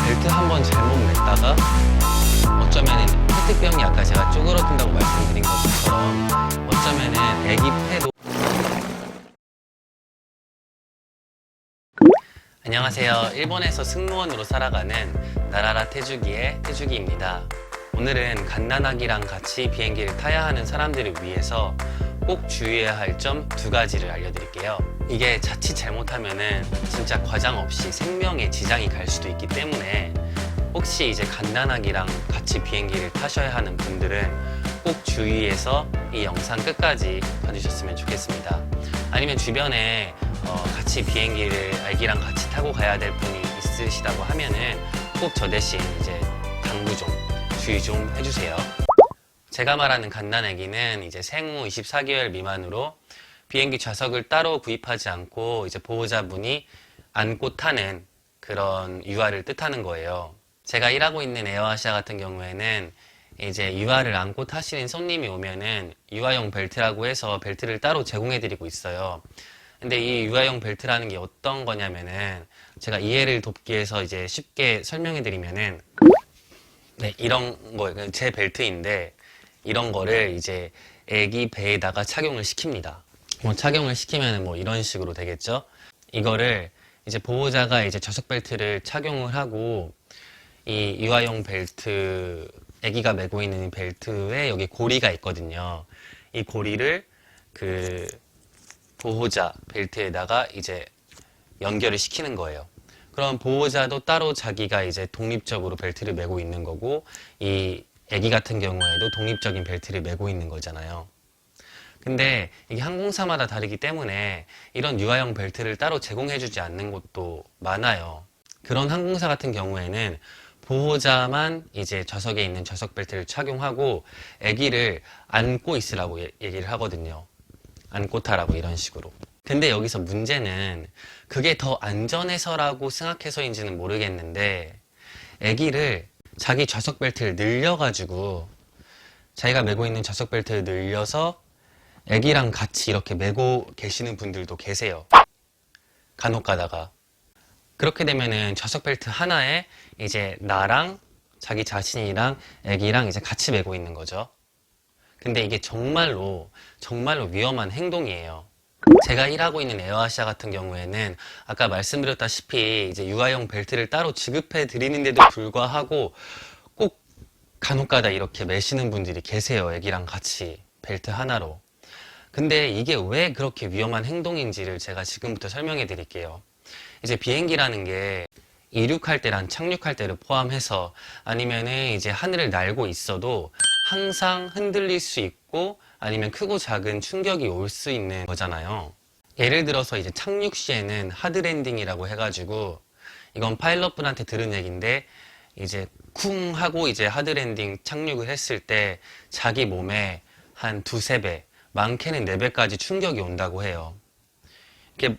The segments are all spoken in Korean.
벨트 한 번 잘못 맸다가 어쩌면은 페트병이 아까 제가 쪼그러든다고 말씀드린 것처럼 어쩌면은 애기 폐도. 안녕하세요. 일본에서 승무원으로 살아가는 나라라 태주기의 태주기입니다. 오늘은 갓난아기랑 같이 비행기를 타야 하는 사람들을 위해서 꼭 주의해야 할 점 2가지를 알려드릴게요. 이게 자칫 잘못하면은 진짜 과장 없이 생명에 지장이 갈 수도 있기 때문에 혹시 이제 갓난아기랑 같이 비행기를 타셔야 하는 분들은 꼭 주의해서 이 영상 끝까지 봐주셨으면 좋겠습니다. 아니면 주변에 같이 비행기를 아기랑 같이 타고 가야 될 분이 있으시다고 하면은 꼭 저 대신 이제 당부 좀 주의 좀 해주세요. 제가 말하는 갓난아기는 이제 생후 24개월 미만으로 비행기 좌석을 따로 구입하지 않고 이제 보호자분이 안고 타는 그런 유아를 뜻하는 거예요. 제가 일하고 있는 에어아시아 같은 경우에는 이제 유아를 안고 타시는 손님이 오면은 유아용 벨트라고 해서 벨트를 따로 제공해 드리고 있어요. 근데 이 유아용 벨트라는 게 어떤 거냐면은 제가 이해를 돕기 위해서 이제 쉽게 설명해 드리면은 네, 이런 거 제 벨트인데 이런 거를 이제 애기 배에다가 착용을 시킵니다. 착용을 시키면 뭐 이런 식으로 되겠죠. 이거를 이제 보호자가 이제 좌석 벨트를 착용을 하고 이 유아용 벨트, 애기가 메고 있는 벨트에 여기 고리가 있거든요. 이 고리를 그 보호자 벨트에다가 이제 연결을 시키는 거예요. 그럼 보호자도 따로 자기가 이제 독립적으로 벨트를 메고 있는 거고 이 애기 같은 경우에도 독립적인 벨트를 메고 있는 거잖아요. 근데 이게 항공사마다 다르기 때문에 이런 유아용 벨트를 따로 제공해주지 않는 곳도 많아요. 그런 항공사 같은 경우에는 보호자만 이제 좌석에 있는 좌석 벨트를 착용하고 아기를 안고 있으라고 얘기를 하거든요. 안고 타라고 이런 식으로. 근데 여기서 문제는 그게 더 안전해서라고 생각해서인지는 모르겠는데 아기를 자기 좌석 벨트를 늘려가지고 자기가 메고 있는 좌석 벨트를 늘려서 아기랑 같이 이렇게 메고 계시는 분들도 계세요. 간혹 가다가. 그렇게 되면은 좌석 벨트 하나에 이제 나랑 자기 자신이랑 아기랑 이제 같이 메고 있는 거죠. 근데 이게 정말로 위험한 행동이에요. 제가 일하고 있는 에어아시아 같은 경우에는 아까 말씀드렸다시피 이제 유아용 벨트를 따로 지급해 드리는데도 불구하고 꼭 간혹가다 이렇게 매시는 분들이 계세요. 아기랑 같이 벨트 하나로. 근데 이게 왜 그렇게 위험한 행동인지를 제가 지금부터 설명해 드릴게요. 이제 비행기라는 게 이륙할 때랑 착륙할 때를 포함해서 아니면은 이제 하늘을 날고 있어도 항상 흔들릴 수 있고 아니면 크고 작은 충격이 올 수 있는 거잖아요. 예를 들어서 이제 착륙 시에는 하드 랜딩이라고 해가지고 이건 파일럿분한테 들은 얘기인데 이제 쿵 하고 이제 하드 랜딩 착륙을 했을 때 자기 몸에 한 2~3배, 많게는 4배까지 충격이 온다고 해요. 이렇게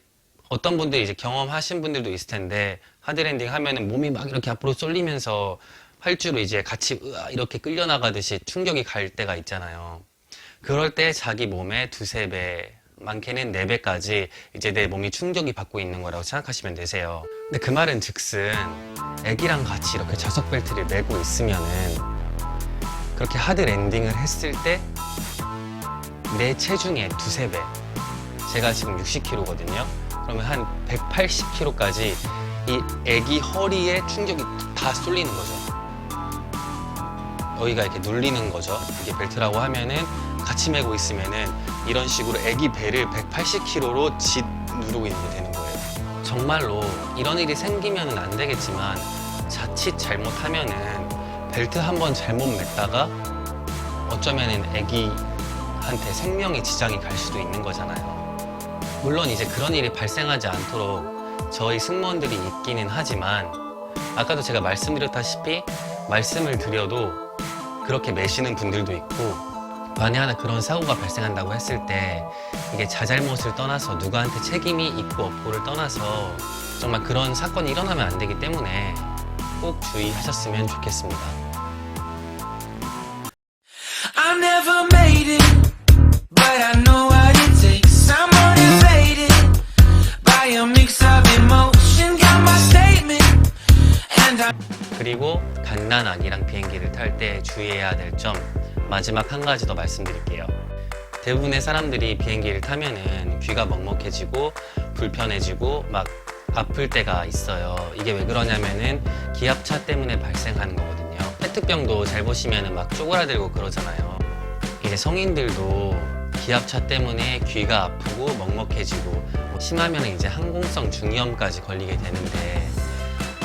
어떤 분들이 이제 경험하신 분들도 있을 텐데 하드 랜딩 하면은 몸이 막 이렇게 앞으로 쏠리면서 활주로 이제 같이 이렇게 끌려나가듯이 충격이 갈 때가 있잖아요. 그럴 때 자기 몸에 2~3배, 많게는 4배까지 이제 내 몸이 충격이 받고 있는 거라고 생각하시면 되세요. 근데 그 말은 즉슨 애기랑 같이 이렇게 좌석 벨트를 메고 있으면은 그렇게 하드 랜딩을 했을 때 내 체중의 2~3배, 제가 지금 60kg거든요. 그러면 한 180kg까지 이 애기 허리에 충격이 다 쏠리는 거죠. 여기가 이렇게 눌리는 거죠. 이게 벨트라고 하면은 같이 메고 있으면은 이런 식으로 애기 배를 180kg로 짓 누르고 있는 게 되는 거예요. 정말로 이런 일이 생기면은 안 되겠지만 자칫 잘못하면은 벨트 한 번 잘못 맸다가 어쩌면은 애기한테 생명에 지장이 갈 수도 있는 거잖아요. 물론 이제 그런 일이 발생하지 않도록 저희 승무원들이 있기는 하지만 아까도 제가 말씀드렸다시피 말씀을 드려도 그렇게 매시는 분들도 있고 만에 하나 그런 사고가 발생한다고 했을 때 이게 자잘못을 떠나서 누구한테 책임이 있고 없고를 떠나서 정말 그런 사건이 일어나면 안 되기 때문에 꼭 주의하셨으면 좋겠습니다. I never made it, but I know what it takes. I'm motivated by a mix of emotion. Got my statement, and I 그리고 갓난아기랑 비행기를 탈 때 주의해야 될 점 마지막 한 가지 더 말씀드릴게요. 대부분의 사람들이 비행기를 타면은 귀가 먹먹해지고 불편해지고 막 아플 때가 있어요. 이게 왜 그러냐면은 기압차 때문에 발생하는 거거든요. 페트병도 잘 보시면은 막 쪼그라들고 그러잖아요. 이제 성인들도 기압차 때문에 귀가 아프고 먹먹해지고 심하면 이제 항공성 중이염까지 걸리게 되는데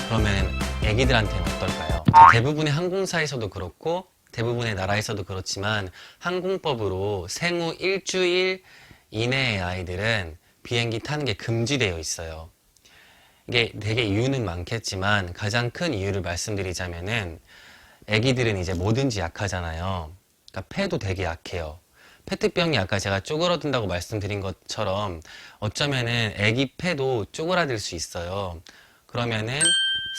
그러면 아기들한테는 어떨까요? 대부분의 항공사에서도 그렇고 대부분의 나라에서도 그렇지만 항공법으로 생후 일주일 이내의 아이들은 비행기 타는 게 금지되어 있어요. 이게 되게 이유는 많겠지만 가장 큰 이유를 말씀드리자면은 아기들은 이제 뭐든지 약하잖아요. 그러니까 폐도 되게 약해요. 페트병이 아까 제가 쪼그라든다고 말씀드린 것처럼 어쩌면은 아기 폐도 쪼그라들 수 있어요. 그러면은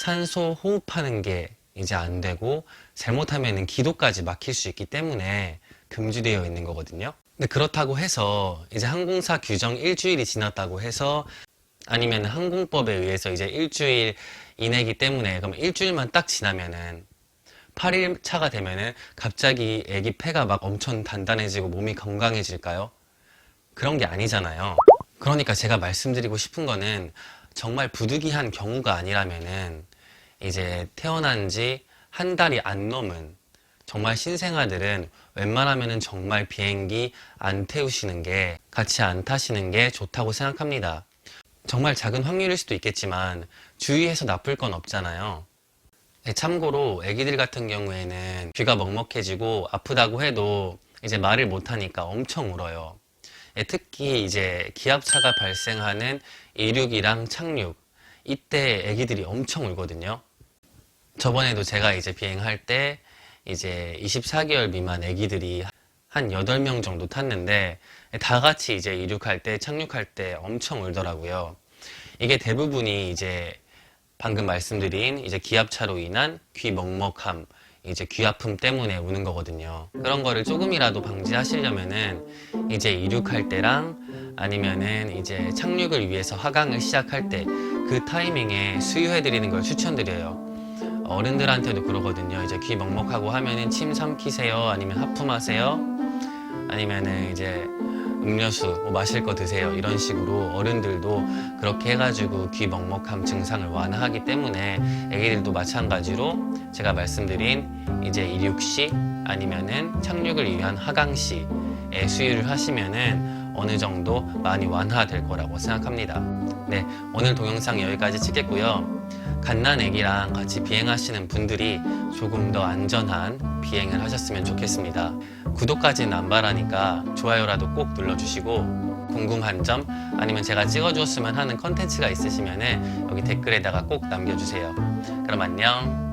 산소 호흡하는 게 이제 안 되고 잘못하면은 기도까지 막힐 수 있기 때문에 금지되어 있는 거거든요. 근데 그렇다고 해서 이제 항공사 규정 일주일이 지났다고 해서 아니면 항공법에 의해서 이제 일주일 이내기 때문에 그럼 일주일만 딱 지나면은 8일 차가 되면은 갑자기 아기 폐가 막 엄청 단단해지고 몸이 건강해질까요? 그런 게 아니잖아요. 그러니까 제가 말씀드리고 싶은 거는 정말 부득이한 경우가 아니라면은 이제 태어난 지 한 달이 안 넘은 정말 신생아들은 웬만하면은 정말 비행기 안 태우시는 게 같이 안 타시는 게 좋다고 생각합니다. 정말 작은 확률일 수도 있겠지만 주의해서 나쁠 건 없잖아요. 참고로 아기들 같은 경우에는 귀가 먹먹해지고 아프다고 해도 이제 말을 못하니까 엄청 울어요. 특히 이제 기압차가 발생하는 이륙이랑 착륙 이때 아기들이 엄청 울거든요. 저번에도 제가 이제 비행할 때 이제 24개월 미만 아기들이 한 8명 정도 탔는데 다 같이 이제 이륙할 때 착륙할 때 엄청 울더라고요. 이게 대부분이 이제 방금 말씀드린 이제 기압차로 인한 귀 먹먹함, 이제 귀 아픔 때문에 우는 거거든요. 그런 거를 조금이라도 방지하시려면은 이제 이륙할 때랑 아니면은 이제 착륙을 위해서 하강을 시작할 때 그 타이밍에 수유해 드리는 걸 추천드려요. 어른들한테도 그러거든요. 이제 귀 먹먹하고 하면은 침 삼키세요, 아니면 하품하세요, 아니면은 이제 음료수 뭐 마실 거 드세요, 이런 식으로 어른들도 그렇게 해가지고 귀 먹먹함 증상을 완화하기 때문에 애기들도 마찬가지로 제가 말씀드린 이제 이륙 시 아니면은 착륙을 위한 하강 시에 수유를 하시면은 어느 정도 많이 완화될 거라고 생각합니다. 네, 오늘 동영상 여기까지 찍겠고요. 갓난 애기랑 같이 비행하시는 분들이 조금 더 안전한 비행을 하셨으면 좋겠습니다. 구독까지는 안 바라니까 좋아요라도 꼭 눌러주시고 궁금한 점 아니면 제가 찍어주었으면 하는 컨텐츠가 있으시면 여기 댓글에다가 꼭 남겨주세요. 그럼 안녕.